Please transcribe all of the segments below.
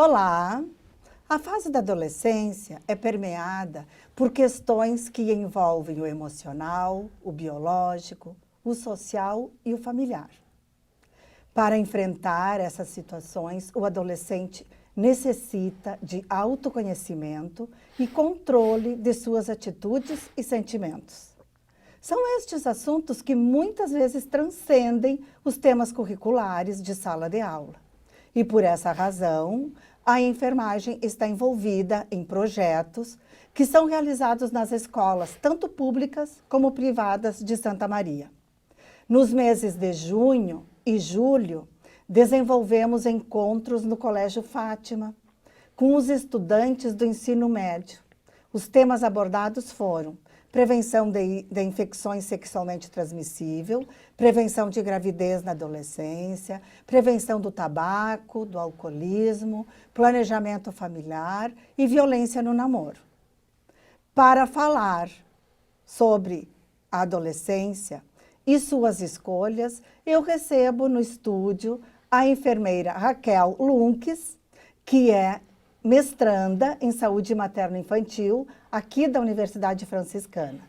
Olá! A fase da adolescência é permeada por questões que envolvem o emocional, o biológico, o social e o familiar. Para enfrentar essas situações, o adolescente necessita de autoconhecimento e controle de suas atitudes e sentimentos. São estes assuntos que muitas vezes transcendem os temas curriculares de sala de aula. E por essa razão, a enfermagem está envolvida em projetos que são realizados nas escolas, tanto públicas como privadas de Santa Maria. Nos meses de junho e julho, desenvolvemos encontros no Colégio Fátima, com os estudantes do ensino médio. Os temas abordados foram prevenção de infecções sexualmente transmissíveis, prevenção de gravidez na adolescência, prevenção do tabaco, do alcoolismo, planejamento familiar e violência no namoro. Para falar sobre a adolescência e suas escolhas, eu recebo no estúdio a enfermeira Raquel Lunques, que é mestranda em saúde materno-infantil aqui da Universidade Franciscana.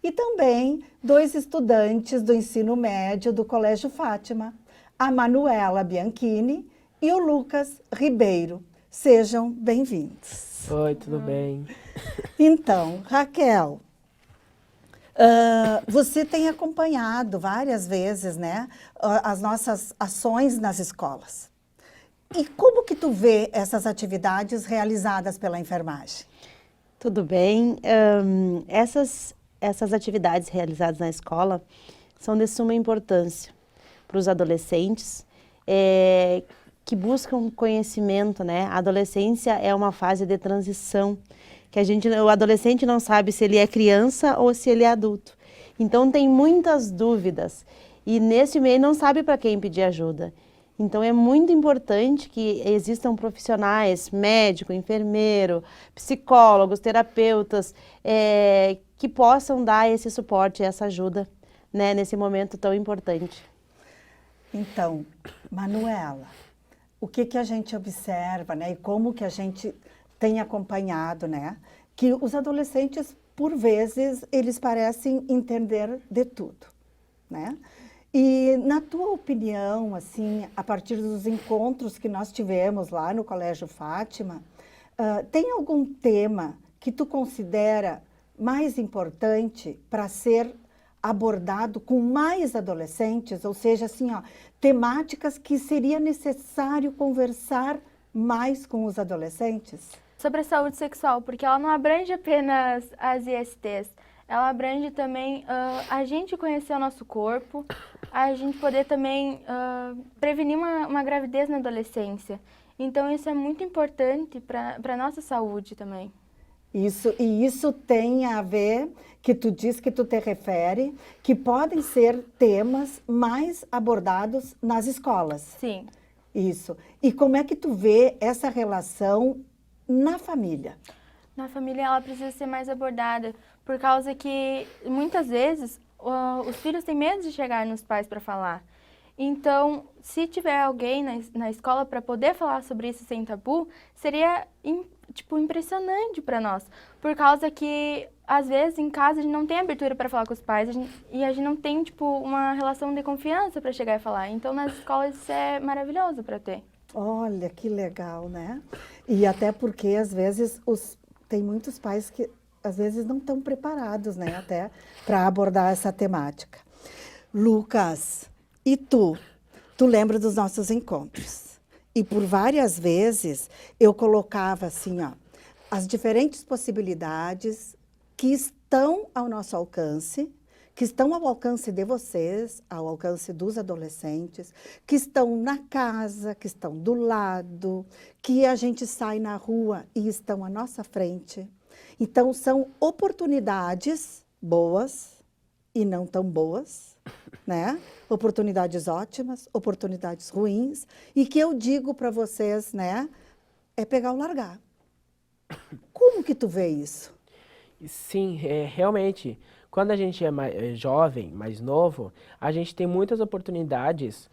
E também 2 estudantes do ensino médio do Colégio Fátima, a Manuela Bianchini e o Lucas Ribeiro. Sejam bem-vindos. Oi, tudo bem? Então, Raquel, você tem acompanhado várias vezes, né, as nossas ações nas escolas. E como que tu vê essas atividades realizadas pela enfermagem? Tudo bem. Essas atividades realizadas na escola são de suma importância para os adolescentes que buscam conhecimento, né? A adolescência é uma fase de transição, que o adolescente não sabe se ele é criança ou se ele é adulto. Então tem muitas dúvidas e nesse meio não sabe para quem pedir ajuda. Então é muito importante que existam profissionais, médico, enfermeiro, psicólogos, terapeutas, que possam dar esse suporte, essa ajuda, né, nesse momento tão importante. Então, Manuela, o que a gente observa, né, e como que a gente tem acompanhado, né, que os adolescentes, por vezes, eles parecem entender de tudo, né? E, na tua opinião, assim, a partir dos encontros que nós tivemos lá no Colégio Fátima, tem algum tema que tu considera mais importante para ser abordado com mais adolescentes? Ou seja, assim, ó, temáticas que seria necessário conversar mais com os adolescentes? Sobre a saúde sexual, porque ela não abrange apenas as ISTs, ela abrange também a gente conhecer o nosso corpo, a gente poder também prevenir uma gravidez na adolescência. Então, isso é muito importante para a nossa saúde também. Isso tem a ver, que tu diz que tu te refere, que podem ser temas mais abordados nas escolas. Sim. Isso. E como é que tu vê essa relação na família? Na família, ela precisa ser mais abordada, por causa que, muitas vezes, os filhos têm medo de chegar nos pais para falar. Então, se tiver alguém na escola para poder falar sobre isso sem tabu, seria, impressionante para nós. Por causa que, às vezes, em casa, a gente não tem abertura para falar com os pais e a gente não tem, uma relação de confiança para chegar e falar. Então, nas escolas, isso é maravilhoso para ter. Olha, que legal, né? E até porque, às vezes, tem muitos pais que, às vezes, não estão preparados, né, até para abordar essa temática. Lucas, e tu? Tu lembra dos nossos encontros? E por várias vezes eu colocava assim, ó, as diferentes possibilidades que estão ao nosso alcance, que estão ao alcance de vocês, ao alcance dos adolescentes, que estão na casa, que estão do lado, que a gente sai na rua e estão à nossa frente. Então, são oportunidades boas e não tão boas, né? Oportunidades ótimas, oportunidades ruins, e que eu digo para vocês, né, é pegar ou largar. Como que tu vê isso? Sim, realmente, quando a gente é jovem, mais novo, a gente tem muitas oportunidades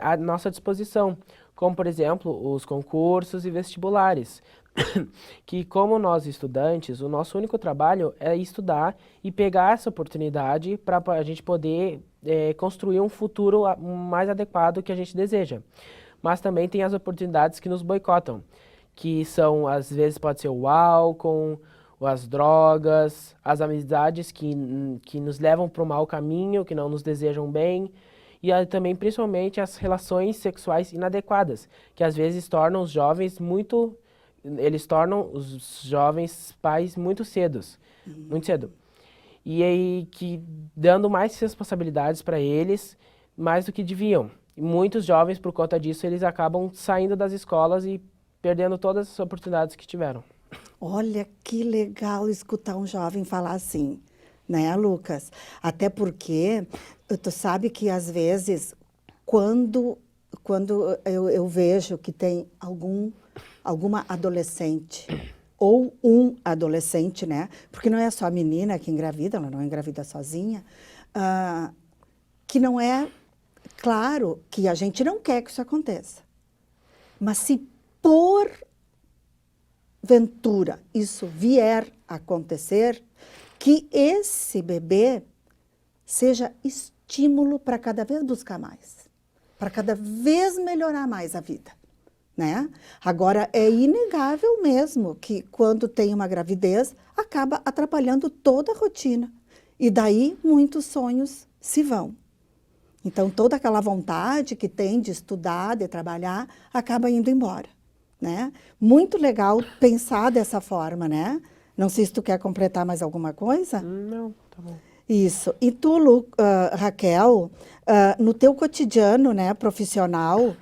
à nossa disposição. como, por exemplo, os concursos e vestibulares, que como nós estudantes, o nosso único trabalho é estudar e pegar essa oportunidade para a gente poder construir um futuro mais adequado que a gente deseja. Mas também tem as oportunidades que nos boicotam, que são, às vezes, pode ser o álcool, as drogas, as amizades que nos levam para o mau caminho, que não nos desejam bem, e também, principalmente, as relações sexuais inadequadas, que às vezes tornam os jovens eles tornam os jovens pais muito cedo. E aí, dando mais responsabilidades para eles, mais do que deviam. E muitos jovens, por conta disso, eles acabam saindo das escolas e perdendo todas as oportunidades que tiveram. Olha que legal escutar um jovem falar assim, né, Lucas? Até porque tu sabe que às vezes quando eu vejo que tem alguma adolescente ou um adolescente, né? Porque não é só a menina que engravida, ela não engravida sozinha, que não é claro que a gente não quer que isso aconteça. Mas se por ventura isso vier a acontecer, que esse bebê seja estímulo para cada vez buscar mais, para cada vez melhorar mais a vida, né? Agora, é inegável mesmo que quando tem uma gravidez, acaba atrapalhando toda a rotina. E daí muitos sonhos se vão. Então, toda aquela vontade que tem de estudar, de trabalhar, acaba indo embora, né? Muito legal pensar dessa forma, né? Não sei se tu quer completar mais alguma coisa. Não, tá bom. Isso. E tu, Raquel, no teu cotidiano, né, profissional,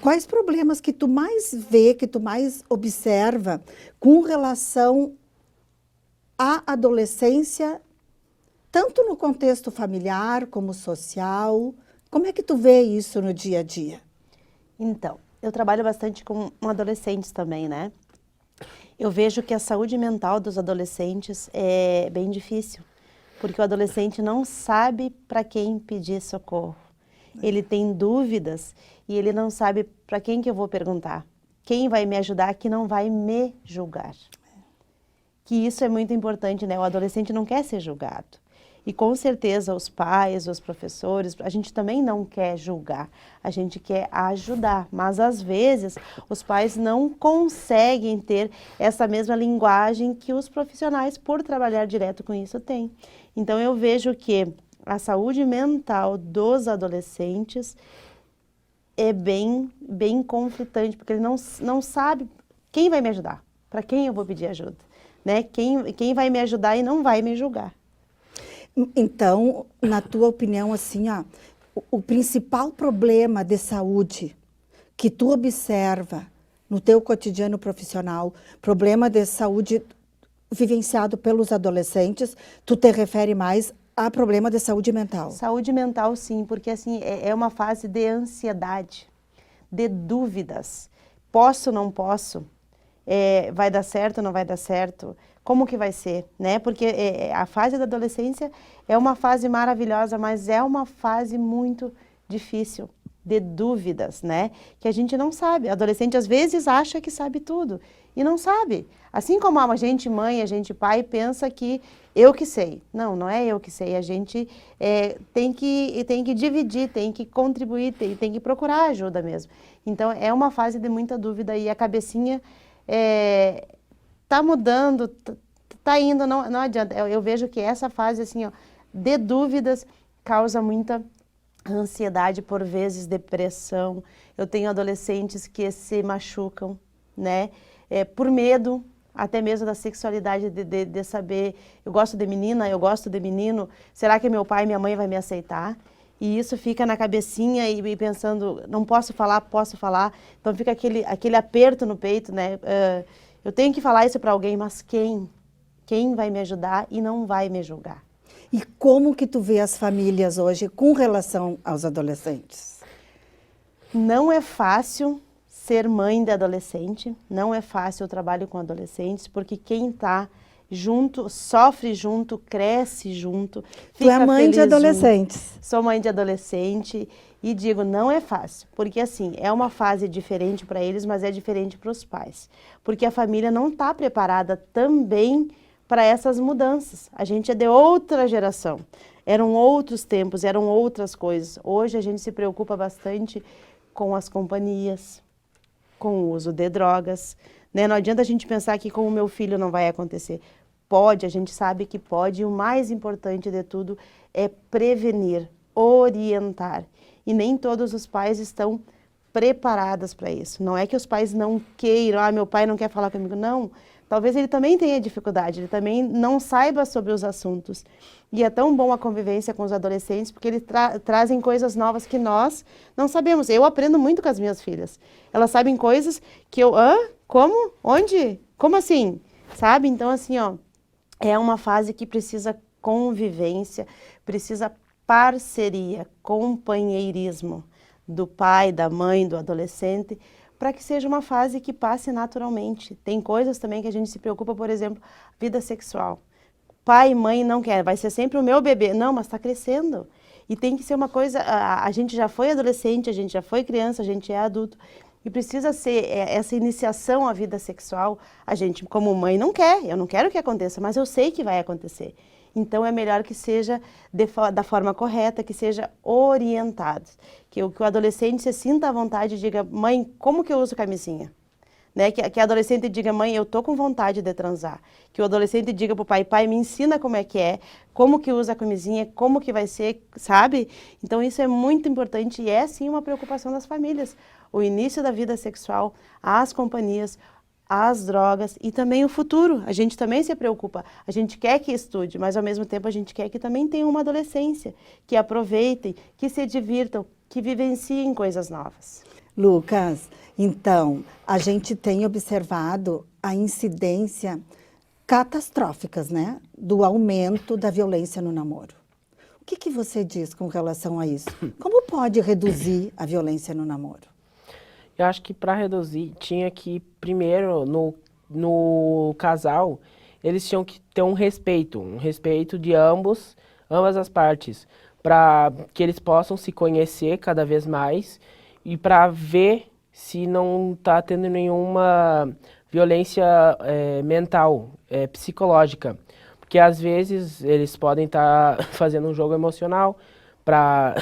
quais problemas que tu mais vê, que tu mais observa com relação à adolescência, tanto no contexto familiar como social? Como é que tu vê isso no dia a dia? Então, eu trabalho bastante com adolescentes também, né? Eu vejo que a saúde mental dos adolescentes é bem difícil, porque o adolescente não sabe para quem pedir socorro. Ele tem dúvidas e ele não sabe para quem que eu vou perguntar. Quem vai me ajudar que não vai me julgar. Que isso é muito importante, né? O adolescente não quer ser julgado. E com certeza os pais, os professores, a gente também não quer julgar, a gente quer ajudar. Mas às vezes os pais não conseguem ter essa mesma linguagem que os profissionais, por trabalhar direto com isso, têm. Então eu vejo que a saúde mental dos adolescentes é bem conflitante, porque ele não sabe quem vai me ajudar, para quem eu vou pedir ajuda, né? Quem vai me ajudar e não vai me julgar. Então, na tua opinião, assim, ó, o principal problema de saúde que tu observa no teu cotidiano profissional, problema de saúde vivenciado pelos adolescentes, tu te refere mais a problema de saúde mental? Saúde mental, sim, porque assim, é uma fase de ansiedade, de dúvidas. Posso, não posso? Vai dar certo, não vai dar certo? Como que vai ser, né? Porque a fase da adolescência é uma fase maravilhosa, mas é uma fase muito difícil, de dúvidas, né? Que a gente não sabe. O adolescente às vezes acha que sabe tudo e não sabe. Assim como a gente mãe, a gente pai pensa que eu que sei. Não, não é eu que sei. A gente tem que dividir, tem que contribuir, tem que procurar ajuda mesmo. Então é uma fase de muita dúvida e a cabecinha tá mudando, tá indo, não adianta. Eu vejo que essa fase, assim, ó, de dúvidas causa muita ansiedade, por vezes depressão. Eu tenho adolescentes que se machucam, né? Por medo, até mesmo da sexualidade, de saber, eu gosto de menina, eu gosto de menino, será que meu pai e minha mãe vai me aceitar? E isso fica na cabecinha e pensando, não posso falar, posso falar. Então fica aquele aperto no peito, né? Eu tenho que falar isso para alguém, mas quem? Quem vai me ajudar e não vai me julgar? E como que tu vê as famílias hoje com relação aos adolescentes? Não é fácil ser mãe de adolescente, não é fácil o trabalho com adolescentes, porque quem está junto, sofre junto, cresce junto, Tu é fica mãe de feliz junto. adolescentes. Sou mãe de adolescente e digo, não é fácil, porque assim, é uma fase diferente para eles, mas é diferente para os pais. Porque a família não está preparada também para essas mudanças. A gente é de outra geração, eram outros tempos, eram outras coisas. Hoje a gente se preocupa bastante com as companhias, com o uso de drogas, né? Não adianta a gente pensar que com o meu filho não vai acontecer. Pode, a gente sabe que pode, e o mais importante de tudo é prevenir, orientar. E nem todos os pais estão preparados para isso. Não é que os pais não queiram, meu pai não quer falar comigo, não. Talvez ele também tenha dificuldade, ele também não saiba sobre os assuntos. E é tão bom a convivência com os adolescentes, porque eles trazem coisas novas que nós não sabemos. Eu aprendo muito com as minhas filhas. Elas sabem coisas que eu, como? Onde? Como assim? Sabe? Então, assim, ó, é uma fase que precisa convivência, precisa parceria, companheirismo do pai, da mãe, do adolescente, para que seja uma fase que passe naturalmente. Tem coisas também que a gente se preocupa, por exemplo, vida sexual. Pai e mãe não querem, vai ser sempre o meu bebê. Não, mas está crescendo. E tem que ser uma coisa, a gente já foi adolescente, a gente já foi criança, a gente é adulto. E precisa ser essa iniciação à vida sexual, a gente como mãe não quer, eu não quero que aconteça, mas eu sei que vai acontecer. Então é melhor que seja da forma correta, que seja orientado. Que o adolescente se sinta à vontade e diga, mãe, como que eu uso camisinha? Né? Que a adolescente diga, mãe, eu tô com vontade de transar. Que o adolescente diga pro pai, pai, me ensina como é, como que usa a camisinha, como que vai ser, sabe? Então isso é muito importante e é sim uma preocupação das famílias. O início da vida sexual, as companhias, as drogas e também o futuro. A gente também se preocupa. A gente quer que estude, mas ao mesmo tempo a gente quer que também tenha uma adolescência, que aproveitem, que se divirtam, que vivenciem coisas novas. Lucas, então, a gente tem observado a incidência catastróficas, né, do aumento da violência no namoro. O que você diz com relação a isso? Como pode reduzir a violência no namoro? Eu acho que para reduzir, tinha que, primeiro, no casal, eles tinham que ter um respeito de ambas as partes, para que eles possam se conhecer cada vez mais e para ver se não está tendo nenhuma violência mental, psicológica. Porque às vezes eles podem estar fazendo um jogo emocional para,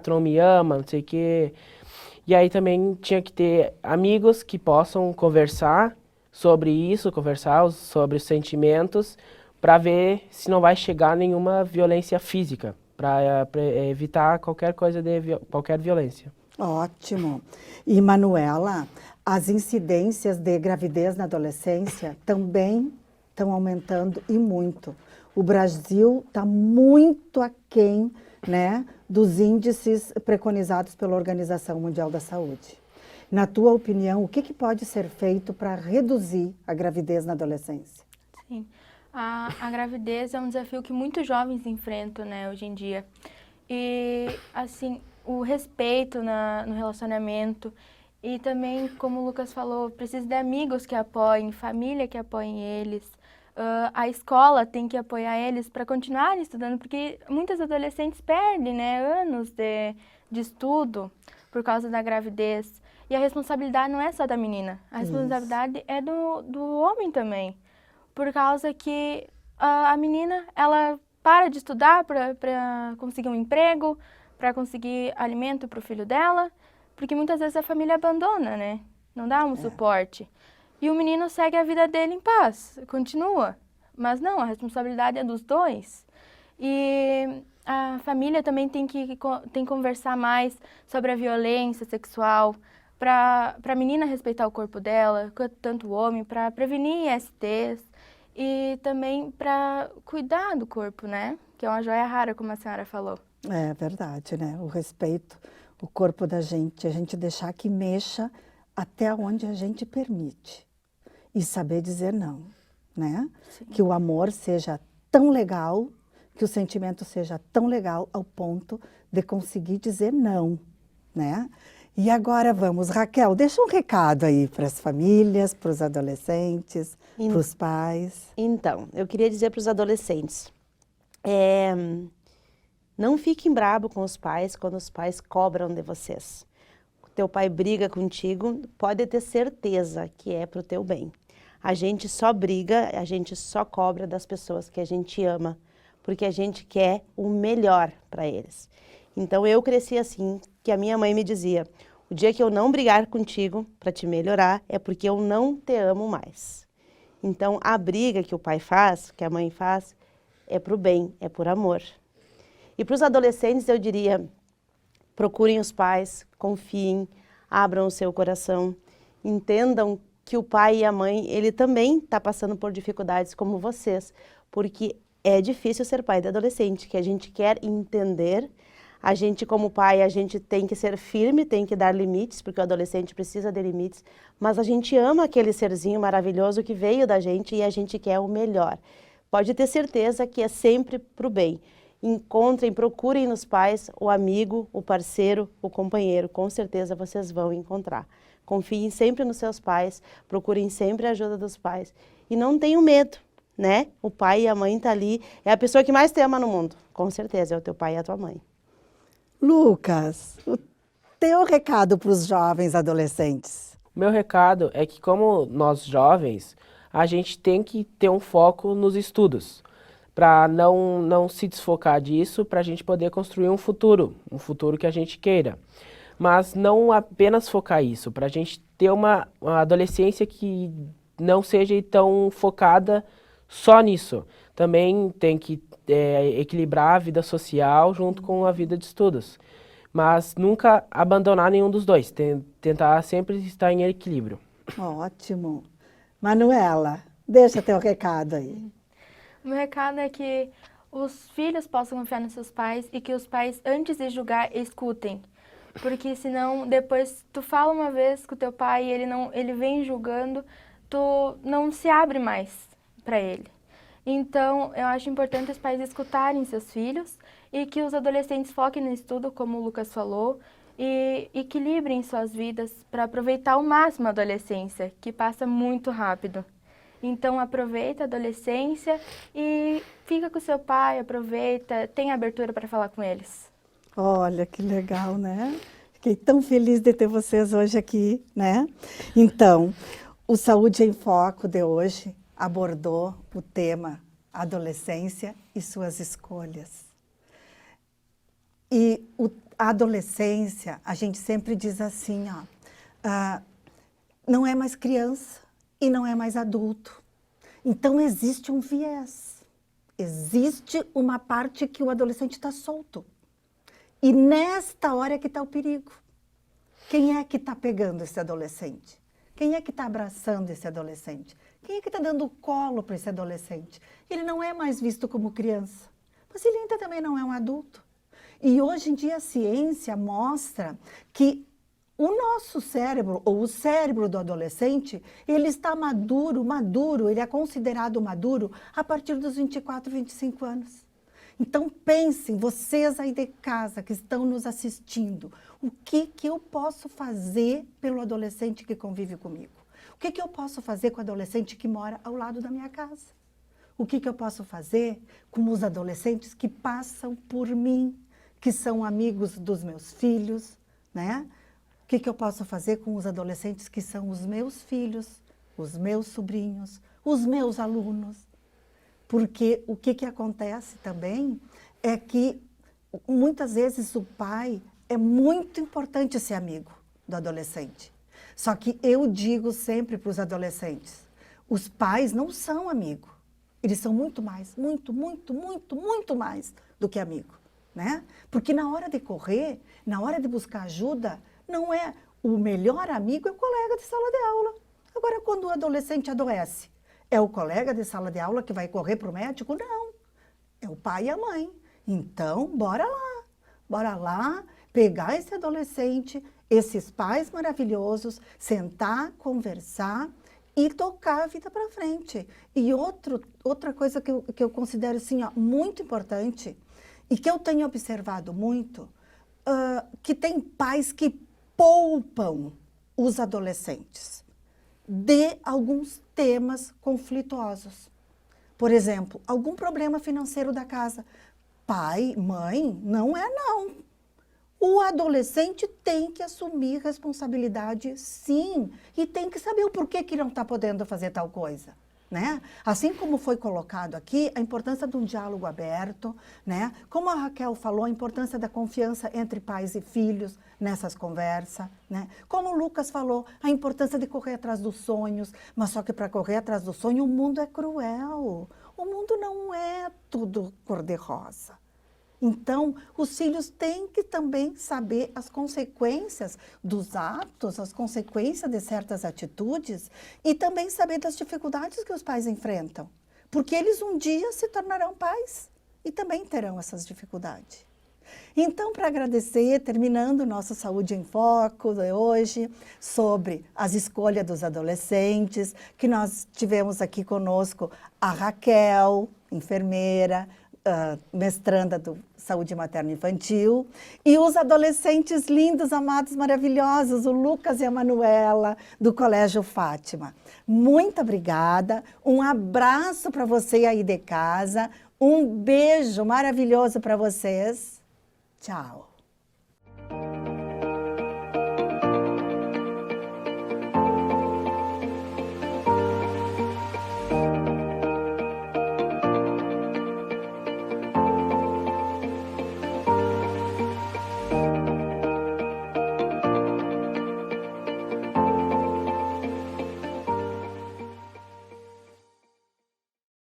tu não me ama, não sei o quê. E aí também tinha que ter amigos que possam conversar sobre isso, conversar sobre os sentimentos, para ver se não vai chegar nenhuma violência física, para evitar qualquer coisa qualquer violência. Ótimo. E, Manuela, as incidências de gravidez na adolescência também estão aumentando e muito. O Brasil está muito aquém, né, dos índices preconizados pela Organização Mundial da Saúde. Na tua opinião, o que pode ser feito para reduzir a gravidez na adolescência? Sim, a gravidez é um desafio que muitos jovens enfrentam, né, hoje em dia. E, assim, o respeito no relacionamento e também, como o Lucas falou, precisa de amigos que apoiem, família que apoiem eles. A escola tem que apoiar eles para continuarem estudando, porque muitos adolescentes perdem, né, anos de estudo por causa da gravidez. E a responsabilidade não é só da menina, a responsabilidade é do homem também. Por causa que a menina, ela para de estudar para conseguir um emprego, para conseguir alimento para o filho dela, porque muitas vezes a família abandona, né, não dá um suporte. E o menino segue a vida dele em paz, continua. Mas não, a responsabilidade é dos dois. E a família também tem que conversar mais sobre a violência sexual, para a menina respeitar o corpo dela, tanto o homem, para prevenir ISTs e também para cuidar do corpo, né? Que é uma joia rara, como a senhora falou. É verdade, né? O respeito, o corpo da gente, a gente deixar que mexa até onde a gente permite. E saber dizer não, né? Sim. Que o amor seja tão legal, que o sentimento seja tão legal ao ponto de conseguir dizer não, né? E agora vamos, Raquel, deixa um recado aí para as famílias, para os adolescentes, para os pais? Então, eu queria dizer para os adolescentes, não fiquem bravo com os pais quando os pais cobram de vocês. O teu pai briga contigo, pode ter certeza que é para o teu bem. A gente só briga, a gente só cobra das pessoas que a gente ama, porque a gente quer o melhor para eles. Então, eu cresci assim, que a minha mãe me dizia, o dia que eu não brigar contigo para te melhorar, é porque eu não te amo mais. Então, a briga que o pai faz, que a mãe faz, é para o bem, é por amor. E para os adolescentes, eu diria, procurem os pais, confiem, abram o seu coração, entendam que o pai e a mãe, ele também está passando por dificuldades como vocês, porque é difícil ser pai de adolescente, que a gente quer entender. A gente, como pai, a gente tem que ser firme, tem que dar limites, porque o adolescente precisa de limites, mas a gente ama aquele serzinho maravilhoso que veio da gente e a gente quer o melhor. Pode ter certeza que é sempre para o bem. Encontrem, procurem nos pais o amigo, o parceiro, o companheiro, com certeza vocês vão encontrar. Confiem sempre nos seus pais, procurem sempre a ajuda dos pais e não tenham medo, né? O pai e a mãe estão ali, é a pessoa que mais te ama no mundo, com certeza, é o teu pai e a tua mãe. Lucas, o teu recado para os jovens adolescentes? O meu recado é que, como nós jovens, a gente tem que ter um foco nos estudos, para não se desfocar disso, para a gente poder construir um futuro que a gente queira. Mas não apenas focar isso, para a gente ter uma adolescência que não seja tão focada só nisso. Também tem que equilibrar a vida social junto com a vida de estudos. Mas nunca abandonar nenhum dos dois, tentar sempre estar em equilíbrio. Ótimo. Manuela, deixa teu recado aí. O meu recado é que os filhos possam confiar nos seus pais e que os pais, antes de julgar, escutem. Porque senão, depois, tu fala uma vez com o teu pai e ele vem julgando, tu não se abre mais para ele. Então, eu acho importante os pais escutarem seus filhos e que os adolescentes foquem no estudo, como o Lucas falou, e equilibrem suas vidas para aproveitar ao máximo a adolescência, que passa muito rápido. Então, aproveita a adolescência e fica com seu pai, aproveita, tem abertura para falar com eles. Olha, que legal, né? Fiquei tão feliz de ter vocês hoje aqui, né? Então, o Saúde em Foco de hoje abordou o tema adolescência e suas escolhas. E a adolescência, a gente sempre diz assim, ó, não é mais criança e não é mais adulto. Então, existe um viés. Existe uma parte que o adolescente está solto. E nesta hora é que está o perigo. Quem é que está pegando esse adolescente? Quem é que está abraçando esse adolescente? Quem é que está dando colo para esse adolescente? Ele não é mais visto como criança, mas ele ainda também não é um adulto. E hoje em dia a ciência mostra que o nosso cérebro, ou o cérebro do adolescente, ele está maduro, ele é considerado maduro a partir dos 24, 25 anos. Então pensem, vocês aí de casa que estão nos assistindo, o que eu posso fazer pelo adolescente que convive comigo? O que eu posso fazer com o adolescente que mora ao lado da minha casa? O que eu posso fazer com os adolescentes que passam por mim, que são amigos dos meus filhos, né? O que eu posso fazer com os adolescentes que são os meus filhos, os meus sobrinhos, os meus alunos? Porque o que acontece também é que muitas vezes o pai é muito importante ser amigo do adolescente. Só que eu digo sempre para os adolescentes, os pais não são amigo. Eles são muito mais, muito mais do que amigo, né? Porque na hora de correr, na hora de buscar ajuda, não é o melhor amigo, é o colega de sala de aula. Agora, quando o adolescente adoece, é o colega de sala de aula que vai correr para o médico? Não, é o pai e a mãe. Então, bora lá, pegar esse adolescente, esses pais maravilhosos, sentar, conversar e tocar a vida para frente. E outra coisa que eu considero assim, ó, muito importante, e que eu tenho observado muito, que tem pais que poupam os adolescentes. de alguns temas conflituosos. Por exemplo, algum problema financeiro da casa. Pai, mãe, não é não. O adolescente tem que assumir responsabilidade, sim, e tem que saber o porquê que não está podendo fazer tal coisa. Né? Assim como foi colocado aqui, a importância de um diálogo aberto, né? Como a Raquel falou, a importância da confiança entre pais e filhos nessas conversas, né? Como o Lucas falou, a importância de correr atrás dos sonhos, mas só que para correr atrás do sonho o mundo é cruel, o mundo não é tudo cor-de-rosa. Então, os filhos têm que também saber as consequências dos atos, as consequências de certas atitudes e também saber das dificuldades que os pais enfrentam. Porque eles um dia se tornarão pais e também terão essas dificuldades. Então, para agradecer, terminando o nosso Saúde em Foco de hoje, sobre as escolhas dos adolescentes, que nós tivemos aqui conosco a Raquel, enfermeira, mestranda do Saúde Materno-Infantil, e os adolescentes lindos, amados, maravilhosos, o Lucas e a Manuela, do Colégio Fátima. Muito obrigada, um abraço para você aí de casa, um beijo maravilhoso para vocês. Tchau.